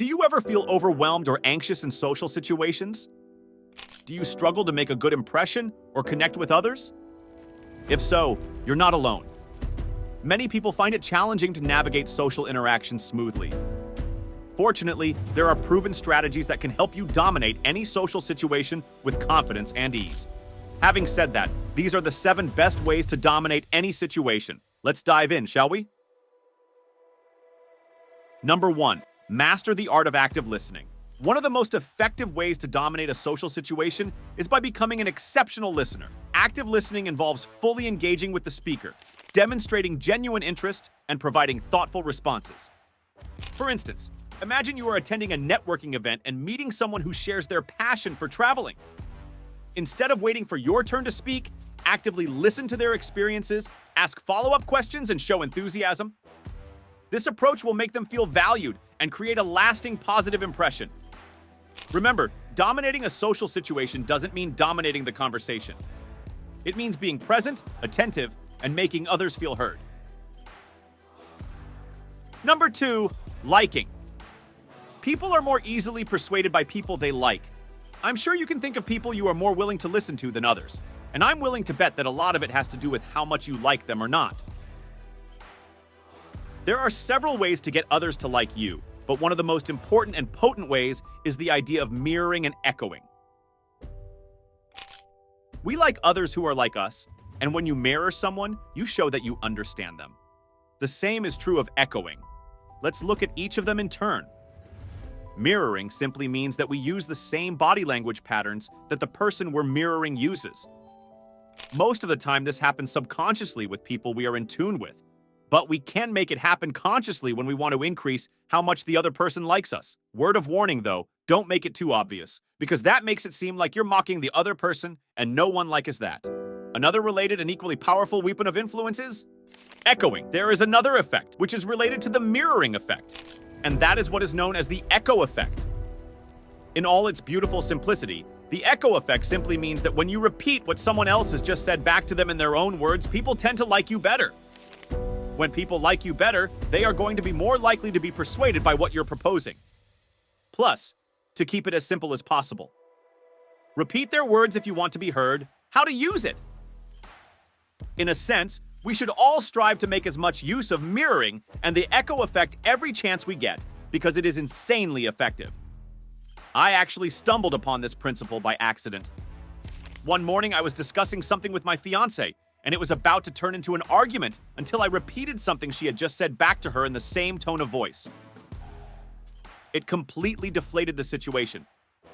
Do you ever feel overwhelmed or anxious in social situations? Do you struggle to make a good impression or connect with others? If so, you're not alone. Many people find it challenging to navigate social interactions smoothly. Fortunately, there are proven strategies that can help you dominate any social situation with confidence and ease. Having said that, these are the 7 best ways to dominate any situation. Let's dive in, shall we? Number 1. Master the art of active listening. One of the most effective ways to dominate a social situation is by becoming an exceptional listener. Active listening involves fully engaging with the speaker, demonstrating genuine interest, and providing thoughtful responses. For instance, imagine you are attending a networking event and meeting someone who shares their passion for traveling. Instead of waiting for your turn to speak, actively listen to their experiences, ask follow-up questions, and show enthusiasm. This approach will make them feel valued and create a lasting positive impression. Remember, dominating a social situation doesn't mean dominating the conversation. It means being present, attentive, and making others feel heard. Number 2, liking. People are more easily persuaded by people they like. I'm sure you can think of people you are more willing to listen to than others, and I'm willing to bet that a lot of it has to do with how much you like them or not. There are several ways to get others to like you, but one of the most important and potent ways is the idea of mirroring and echoing. We like others who are like us, and when you mirror someone, you show that you understand them. The same is true of echoing. Let's look at each of them in turn. Mirroring simply means that we use the same body language patterns that the person we're mirroring uses. Most of the time, this happens subconsciously with people we are in tune with, but we can make it happen consciously when we want to increase how much the other person likes us. Word of warning, though, don't make it too obvious, because that makes it seem like you're mocking the other person, and no one likes that. Another related and equally powerful weapon of influence is echoing. There is another effect, which is related to the mirroring effect, and that is what is known as the echo effect. In all its beautiful simplicity, the echo effect simply means that when you repeat what someone else has just said back to them in their own words, people tend to like you better. When people like you better, they are going to be more likely to be persuaded by what you're proposing. Plus, to keep it as simple as possible, repeat their words if you want to be heard. How to use it? In a sense, we should all strive to make as much use of mirroring and the echo effect every chance we get, because it is insanely effective. I actually stumbled upon this principle by accident. One morning, I was discussing something with my fiancée, and it was about to turn into an argument until I repeated something she had just said back to her in the same tone of voice. It completely deflated the situation,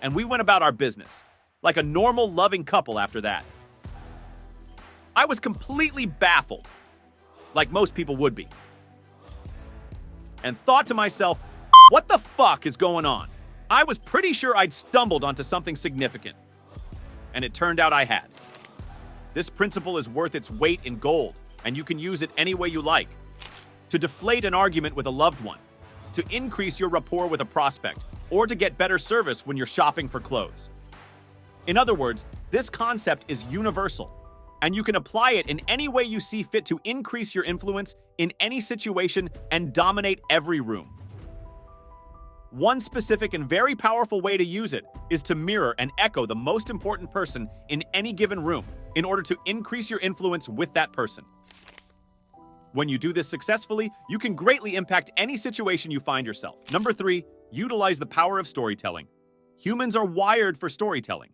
and we went about our business, like a normal, loving couple after that. I was completely baffled, like most people would be, and thought to myself, what the fuck is going on? I was pretty sure I'd stumbled onto something significant, and it turned out I had. This principle is worth its weight in gold, and you can use it any way you like. To deflate an argument with a loved one, to increase your rapport with a prospect, or to get better service when you're shopping for clothes. In other words, this concept is universal, and you can apply it in any way you see fit to increase your influence in any situation and dominate every room. One specific and very powerful way to use it is to mirror and echo the most important person in any given room in order to increase your influence with that person. When you do this successfully, you can greatly impact any situation you find yourself. Number 3, utilize the power of storytelling. Humans are wired for storytelling.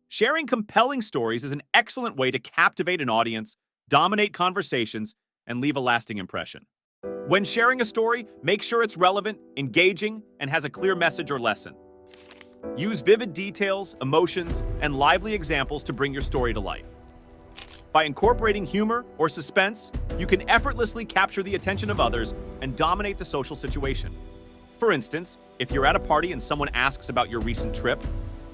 Sharing compelling stories is an excellent way to captivate an audience, dominate conversations, and leave a lasting impression. When sharing a story, make sure it's relevant, engaging, and has a clear message or lesson. Use vivid details, emotions, and lively examples to bring your story to life. By incorporating humor or suspense, you can effortlessly capture the attention of others and dominate the social situation. For instance, if you're at a party and someone asks about your recent trip,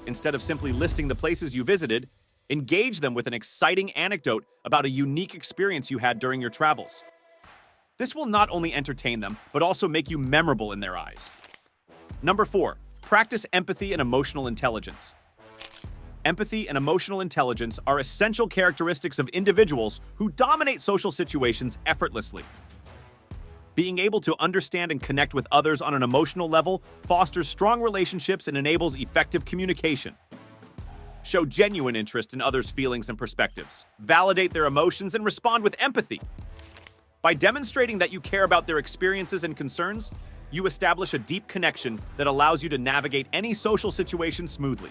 instead of simply listing the places you visited, engage them with an exciting anecdote about a unique experience you had during your travels. This will not only entertain them, but also make you memorable in their eyes. Number 4, practice empathy and emotional intelligence. Empathy and emotional intelligence are essential characteristics of individuals who dominate social situations effortlessly. Being able to understand and connect with others on an emotional level fosters strong relationships and enables effective communication. Show genuine interest in others' feelings and perspectives. Validate their emotions and respond with empathy. By demonstrating that you care about their experiences and concerns, you establish a deep connection that allows you to navigate any social situation smoothly.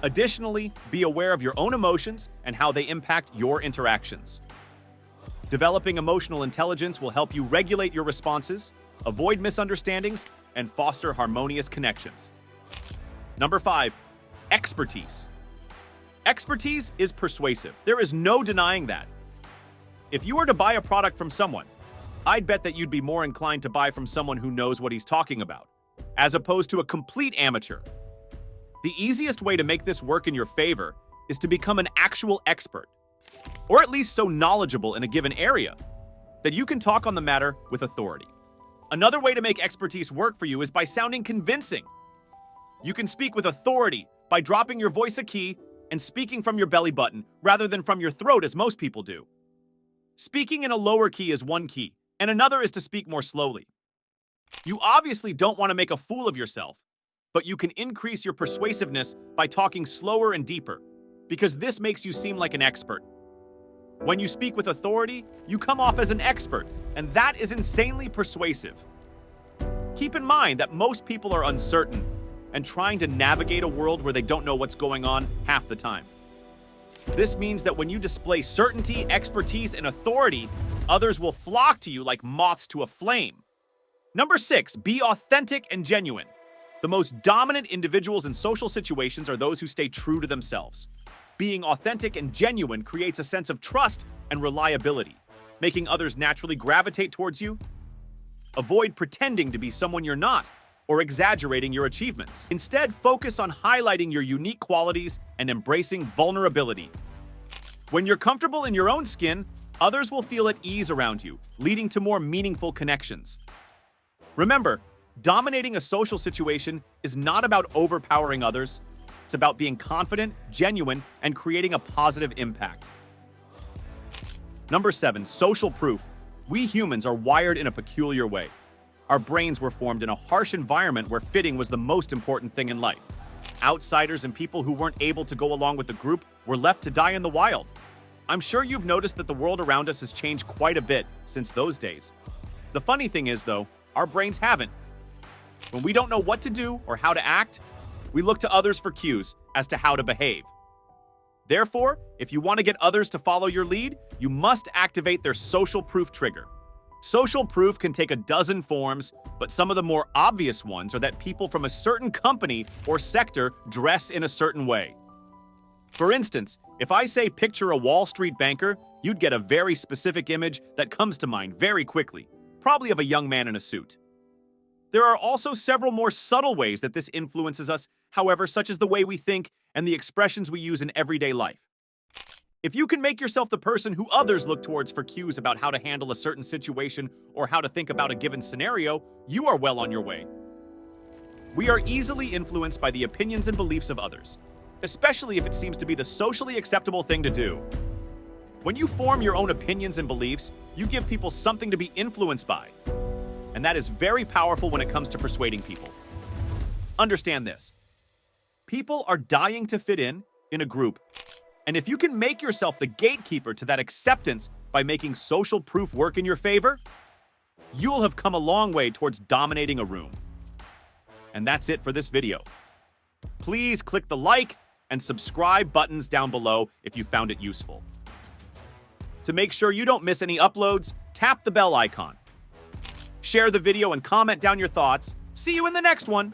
Additionally, be aware of your own emotions and how they impact your interactions. Developing emotional intelligence will help you regulate your responses, avoid misunderstandings, and foster harmonious connections. Number 5, expertise. Expertise is persuasive. There is no denying that. If you were to buy a product from someone, I'd bet that you'd be more inclined to buy from someone who knows what he's talking about, as opposed to a complete amateur. The easiest way to make this work in your favor is to become an actual expert, or at least so knowledgeable in a given area that you can talk on the matter with authority. Another way to make expertise work for you is by sounding convincing. You can speak with authority by dropping your voice a key and speaking from your belly button rather than from your throat as most people do. Speaking in a lower key is one key, and another is to speak more slowly. You obviously don't want to make a fool of yourself, but you can increase your persuasiveness by talking slower and deeper, because this makes you seem like an expert. When you speak with authority, you come off as an expert, and that is insanely persuasive. Keep in mind that most people are uncertain and trying to navigate a world where they don't know what's going on half the time. This means that when you display certainty, expertise, and authority, others will flock to you like moths to a flame. Number 6, be authentic and genuine. The most dominant individuals in social situations are those who stay true to themselves. Being authentic and genuine creates a sense of trust and reliability, making others naturally gravitate towards you. Avoid pretending to be someone you're not or exaggerating your achievements. Instead, focus on highlighting your unique qualities and embracing vulnerability. When you're comfortable in your own skin, others will feel at ease around you, leading to more meaningful connections. Remember, dominating a social situation is not about overpowering others. It's about being confident, genuine, and creating a positive impact. Number 7, social proof. We humans are wired in a peculiar way. Our brains were formed in a harsh environment where fitting was the most important thing in life. Outsiders and people who weren't able to go along with the group were left to die in the wild. I'm sure you've noticed that the world around us has changed quite a bit since those days. The funny thing is, though, our brains haven't. When we don't know what to do or how to act, we look to others for cues as to how to behave. Therefore, if you want to get others to follow your lead, you must activate their social proof trigger. Social proof can take a dozen forms, but some of the more obvious ones are that people from a certain company or sector dress in a certain way. For instance, if I say picture a Wall Street banker, you'd get a very specific image that comes to mind very quickly, probably of a young man in a suit. There are also several more subtle ways that this influences us, however, such as the way we think and the expressions we use in everyday life. If you can make yourself the person who others look towards for cues about how to handle a certain situation or how to think about a given scenario, you are well on your way. We are easily influenced by the opinions and beliefs of others, especially if it seems to be the socially acceptable thing to do. When you form your own opinions and beliefs, you give people something to be influenced by. And that is very powerful when it comes to persuading people. Understand this. People are dying to fit in a group. And if you can make yourself the gatekeeper to that acceptance by making social proof work in your favor, you'll have come a long way towards dominating a room. And that's it for this video. Please click the like and subscribe buttons down below if you found it useful. To make sure you don't miss any uploads, tap the bell icon. Share the video and comment down your thoughts. See you in the next one.